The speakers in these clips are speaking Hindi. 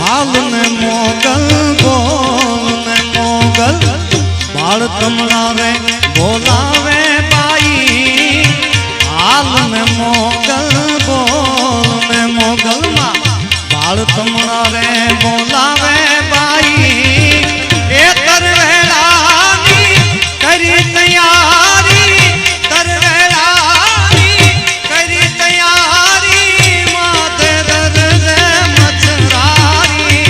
हाल ने मोगल बोल ने मोगल बाल तमड़ा रे बोलावे बाई हाल ने मोगल बोल ने मोगल मा बाल तमड़ा रे बोलावे बाई ए तरवेलानी करी तैयारी तरवेलानी करी तैयारी माथे दर रे मछरारी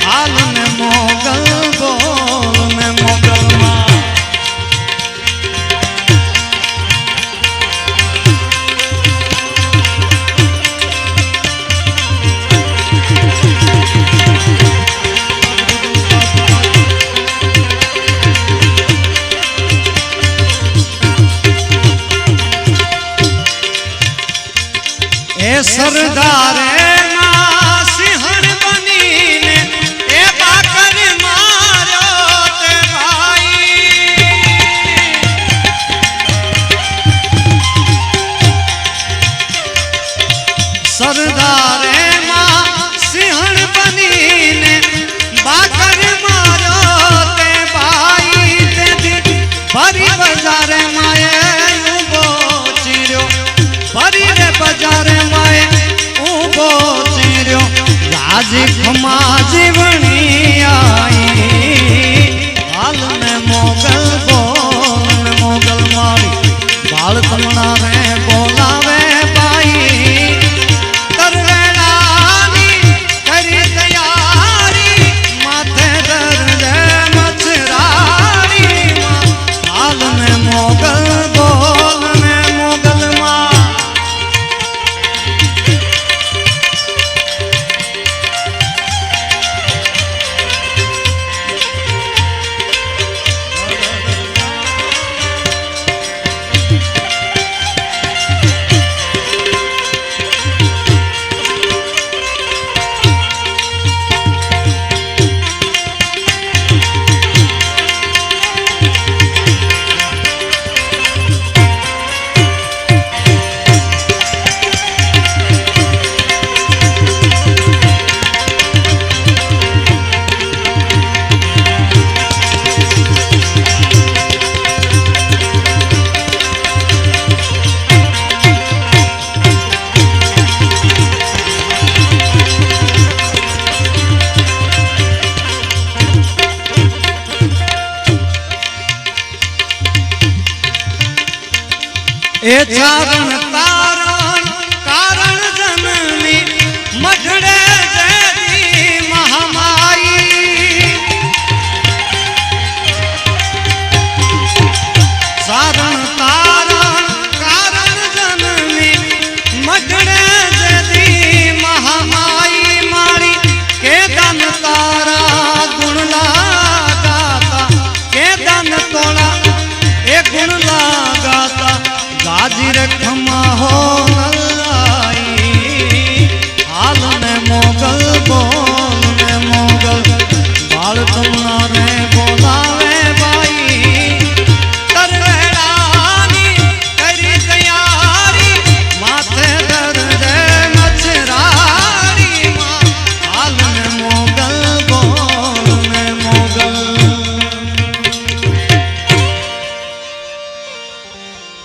हाल ने मोगल बोल ने मोगल मा सरदारे मां सिंहण बनी ने ए बाकर मारो ते भाई सरदारे मां सिंहण बनी ने बाकर मारो ते भाई ते भरी बाजारे माए उबो चिरो भरी रे बाजारे माए राजी खमा जीवनी आई हाल ने मोगल बोल ने मोगल मारी बाल तमड़ा रे बोलावे बाई तरवेलानी करी तैयारी माथे दर रे मछरारी हाल ने मोगल बोल ने मोगल मा ए चारण ता